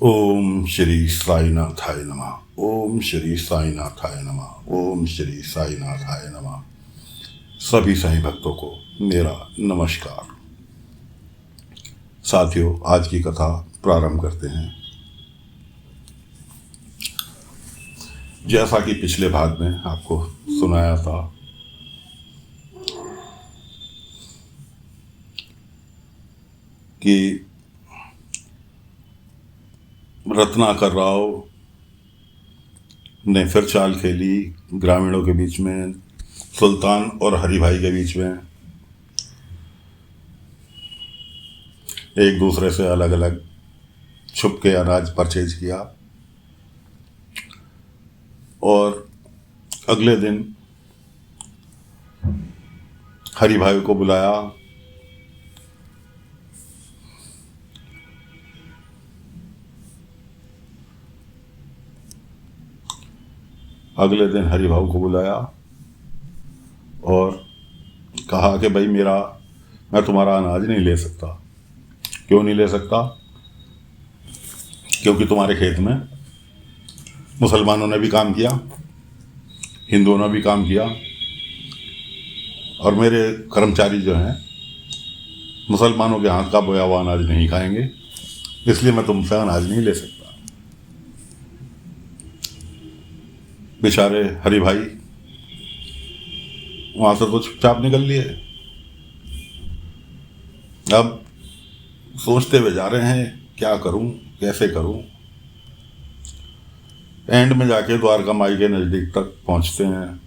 ओम श्री साईनाथाय नमः। ओम श्री साईनाथाय नमः। ओम श्री साईनाथाय नमः। सभी साईं भक्तों को मेरा नमस्कार। साथियों, आज की कथा प्रारंभ करते हैं। जैसा कि पिछले भाग में आपको सुनाया था कि रत्नाकर राव ने फिर चाल खेली ग्रामीणों के बीच में, सुल्तान और हरिभाई के बीच में। एक दूसरे से अलग अलग छुप के अनाज परचेज किया और अगले दिन हरिभाई को बुलाया। अगले दिन हरिभाऊ को बुलाया और कहा कि भाई मैं तुम्हारा अनाज नहीं ले सकता। क्यों नहीं ले सकता? क्योंकि तुम्हारे खेत में मुसलमानों ने भी काम किया, हिंदुओं ने भी काम किया और मेरे कर्मचारी जो हैं मुसलमानों के हाथ का बोया हुआ अनाज नहीं खाएंगे, इसलिए मैं तुमसे अनाज नहीं ले सकता। बेचारे हरिभाई वहां से तो चुपचाप निकल लिए। अब सोचते हुए जा रहे हैं क्या करूं, कैसे करूं। एंड में जाके द्वारका माई के नज़दीक तक पहुंचते हैं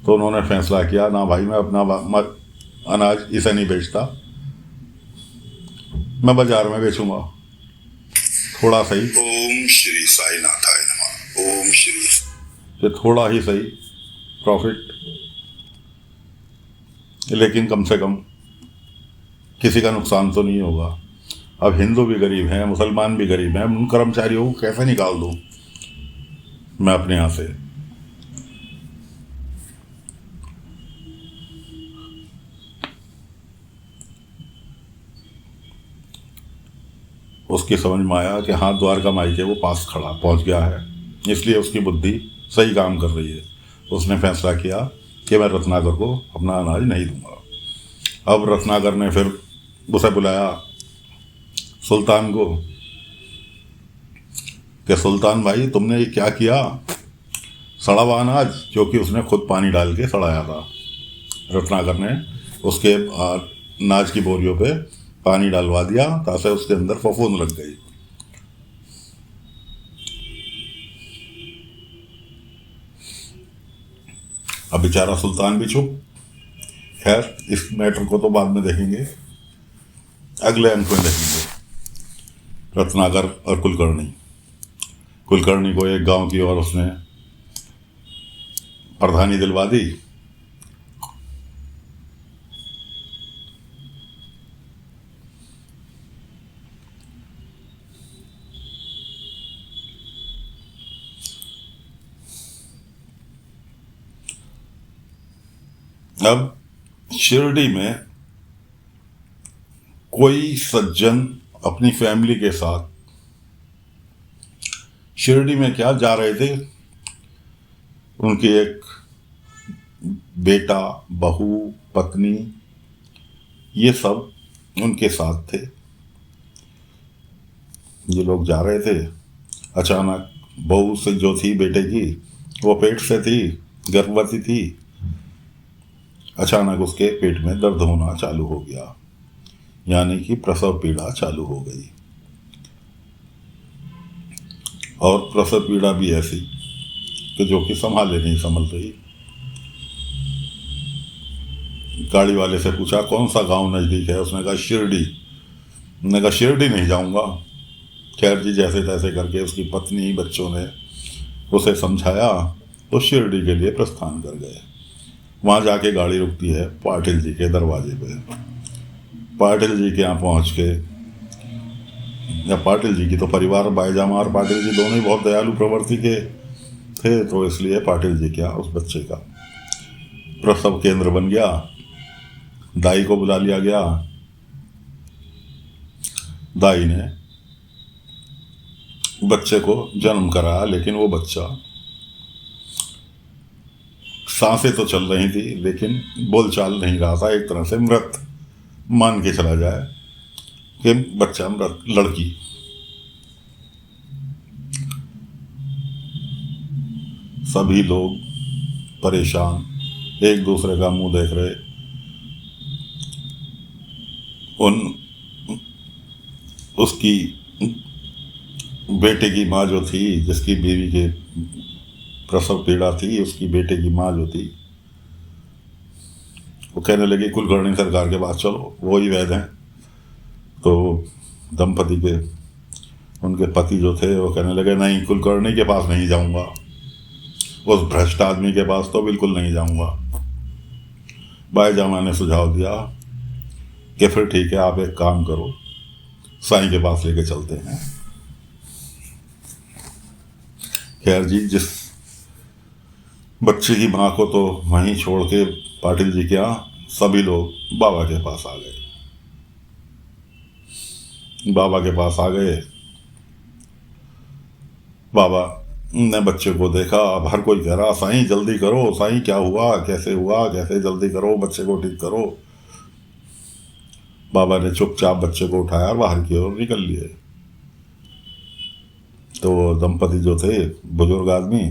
तो उन्होंने फैसला किया, ना भाई मैं अपना अनाज इसे नहीं बेचता, मैं बाजार में बेचूंगा। थोड़ा सही। ओम श्री साईनाथाय नमः। ओम श्री से थोड़ा ही सही प्रॉफिट, लेकिन कम से कम किसी का नुकसान तो नहीं होगा। अब हिंदू भी गरीब हैं, मुसलमान भी गरीब हैं, उन कर्मचारियों को कैसे निकाल दूं मैं अपने यहाँ से। उसकी समझ में आया कि हाँ, द्वारका माई के वो पास खड़ा पहुंच गया है, इसलिए उसकी बुद्धि सही काम कर रही है। उसने फैसला किया कि मैं रत्नाकर को अपना अनाज नहीं दूंगा। अब रत्नाकर ने फिर उसे बुलाया, सुल्तान को, कि सुल्तान भाई तुमने ये क्या किया? सड़ा हुआ अनाज, क्योंकि उसने खुद पानी डाल के सड़ाया था। रत्नाकर ने उसके अनाज की बोरियों पे पानी डालवा दिया ताकि उसके अंदर फफूंद लग गई। अब बेचारा सुल्तान भी चुप। खैर, इस मैटर को तो बाद में देखेंगे, अगले अंक में देखेंगे। रत्नाकर और कुलकर्णी को एक गांव की और उसने प्रधानी दिलवा दी। अब शिरडी में कोई सज्जन अपनी फैमिली के साथ शिरडी में क्या जा रहे थे, उनकी एक बेटा, बहू, पत्नी, ये सब उनके साथ थे। ये लोग जा रहे थे। अचानक बहू से जो थी बेटे की, वो पेट से थी, गर्भवती थी। अचानक उसके पेट में दर्द होना चालू हो गया, यानी कि प्रसव पीड़ा चालू हो गई। और प्रसव पीड़ा भी ऐसी कि जो कि संभाले नहीं संभल रही। गाड़ी वाले से पूछा कौन सा गांव नज़दीक है? उसने कहा शिरडी। मैंने कहा शिरडी नहीं जाऊंगा। खैर जी, जैसे तैसे करके उसकी पत्नी, बच्चों ने उसे समझाया तो शिरडी के लिए प्रस्थान कर गए। वहाँ जाके गाड़ी रुकती है पाटिल जी के दरवाजे पे। पाटिल जी के यहाँ पहुँच के, या पाटिल जी की तो परिवार, बाईजामा और पाटिल जी दोनों ही बहुत दयालु प्रवृत्ति के थे, तो इसलिए पाटिल जी के यहाँ उस बच्चे का प्रसव केंद्र बन गया। दाई को बुला लिया गया। दाई ने बच्चे को जन्म कराया, लेकिन वो बच्चा, सांसें तो चल रही थी लेकिन बोलचाल नहीं रहा था, एक तरह से मृत मान के चला जाए कि बच्चा मृत, लड़की। सभी लोग परेशान, एक दूसरे का मुंह देख रहे। उसकी बेटे की माँ जो थी, जिसकी बीवी के प्रसव पीड़ा थी, उसकी बेटे की माँ जो थी, वो कहने लगी कुलकर्णी सरकार के पास चलो, वो ही वैद्य हैं। तो दंपति के, उनके पति जो थे, वो कहने लगे नहीं, कुलकर्णी के पास नहीं जाऊंगा, उस भ्रष्ट आदमी के पास तो बिल्कुल नहीं जाऊंगा। बाईजामा ने सुझाव दिया कि फिर ठीक है, आप एक काम करो, साईं के पास लेके चलते हैं। खैर जी, जिस बच्चे की माँ को तो वहीं छोड़ के पाटिल जी के यहाँ सभी लोग बाबा के पास आ गए। बाबा के पास आ गए, बाबा ने बच्चे को देखा। अब हर कोई कह रहा, साईं जल्दी करो, साईं क्या हुआ, कैसे हुआ, कैसे जल्दी करो, बच्चे को ठीक करो। बाबा ने चुपचाप बच्चे को उठाया और बाहर की ओर निकल लिए। तो दंपति जो थे, बुजुर्ग आदमी,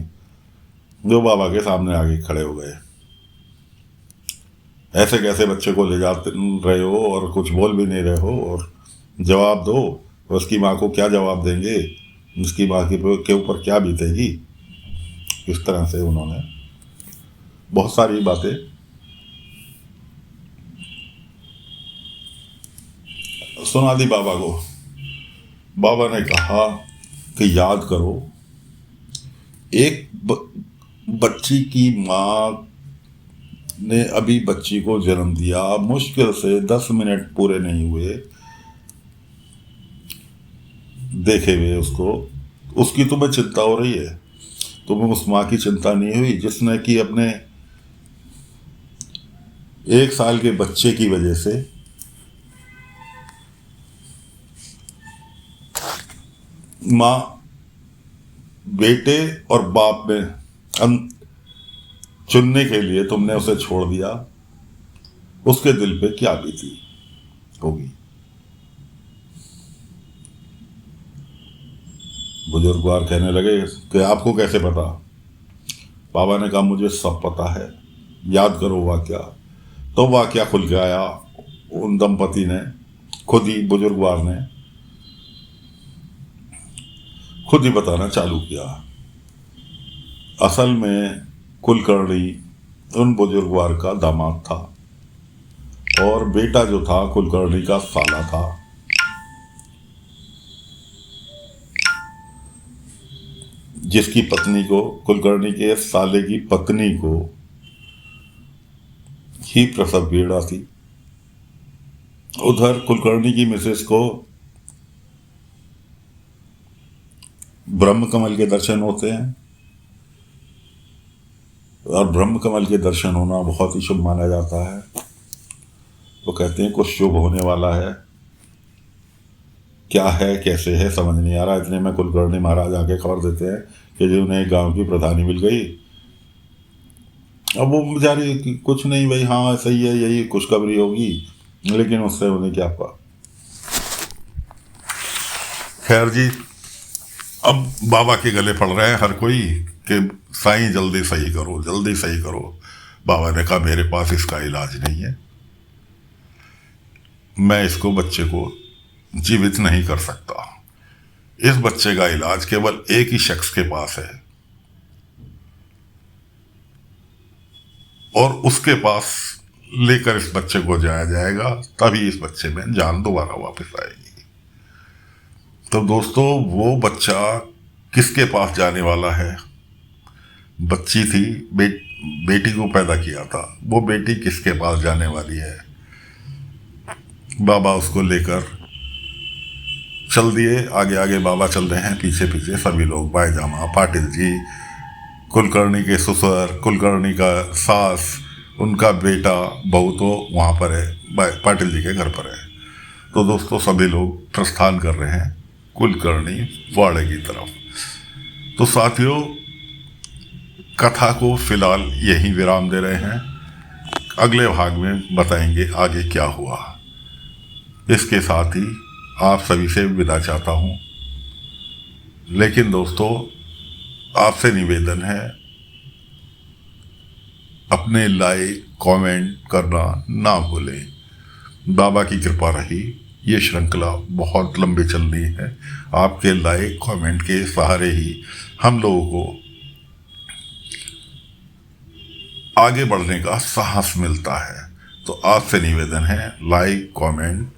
जो बाबा के सामने आगे खड़े हो गए। ऐसे कैसे बच्चे को ले जाते रहे हो और कुछ बोल भी नहीं रहे हो, और जवाब दो। उसकी माँ को क्या जवाब देंगे, उसकी माँ के ऊपर क्या बीतेगी। इस तरह से उन्होंने बहुत सारी बातें सुना दी बाबा को। बाबा ने कहा कि याद करो, एक बच्ची की माँ ने अभी बच्ची को जन्म दिया, मुश्किल से 10 मिनट पूरे नहीं हुए देखे हुए उसको, उसकी तुम्हें चिंता हो रही है। तुम्हें उस माँ की चिंता नहीं हुई जिसने कि अपने 1 साल के बच्चे की वजह से माँ, बेटे और बाप में चुनने के लिए तुमने उसे छोड़ दिया। उसके दिल पे क्या बीती होगी। बुजुर्गवार कहने लगे कि आपको कैसे पता। बाबा ने कहा मुझे सब पता है, याद करो वाकया। तो वाकया खुल के आया। उन दंपति ने खुद ही, बुजुर्गवार ने खुद ही बताना चालू किया। असल में कुलकर्णी उन बुजुर्गवार का दामाद था, और बेटा जो था कुलकर्णी का साला था। जिसकी पत्नी को, कुलकर्णी के साले की पत्नी को ही प्रसव पीड़ा थी। उधर कुलकर्णी की मिसेस को ब्रह्म कमल के दर्शन होते हैं, और ब्रह्म कमल के दर्शन होना बहुत ही शुभ माना जाता है। वो कहते हैं कुछ शुभ होने वाला है, क्या है कैसे है समझ नहीं आ रहा। इतने में कुलकर्णी महाराज आके खबर देते हैं कि जो उन्हें गांव की प्रधानी मिल गई। अब वो बेचारी कुछ नहीं, भाई हाँ सही है, यही खुशखबरी होगी, लेकिन उससे उन्हें क्या पा। खैर जी, अब बाबा के गले पड़ रहे हैं हर कोई कि साईं जल्दी सही करो, जल्दी सही करो। बाबा ने कहा मेरे पास इसका इलाज नहीं है, मैं इसको, बच्चे को जीवित नहीं कर सकता। इस बच्चे का इलाज केवल एक ही शख्स के पास है, और उसके पास लेकर इस बच्चे को जाया जाएगा, तभी इस बच्चे में जान दोबारा वापस आएगी। तो दोस्तों, वो बच्चा किसके पास जाने वाला है? बच्ची थी, बेटी को पैदा किया था, वो बेटी किसके पास जाने वाली है? बाबा उसको लेकर चल दिए। आगे आगे बाबा चल रहे हैं, पीछे पीछे सभी लोग, बाईजामा, पाटिल जी, कुलकर्णी के ससुर, कुलकर्णी का सास, उनका बेटा, बहू तो वहाँ पर है, पाटिल जी के घर पर है। तो दोस्तों, सभी लोग प्रस्थान कर रहे हैं कुलकर्णी वाड़े की तरफ। तो साथियों, कथा को फिलहाल यही विराम दे रहे हैं। अगले भाग में बताएंगे आगे क्या हुआ। इसके साथ ही आप सभी से विदा चाहता हूँ। लेकिन दोस्तों, आपसे निवेदन है, अपने लाइक कमेंट करना ना भूलें। बाबा की कृपा रही, ये श्रृंखला बहुत लंबी चल रही है। आपके लाइक कमेंट के सहारे ही हम लोगों को आगे बढ़ने का साहस मिलता है। तो आपसे निवेदन है, लाइक कमेंट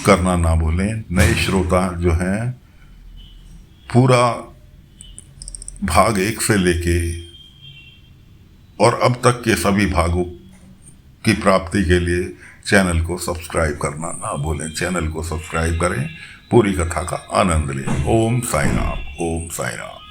करना ना भूलें। नए श्रोता जो हैं, पूरा भाग 1 से लेके और अब तक के सभी भागों की प्राप्ति के लिए चैनल को सब्सक्राइब करना ना भूलें। चैनल को सब्सक्राइब करें, पूरी कथा का आनंद लें। ओम साईं राम, ओम साईं राम।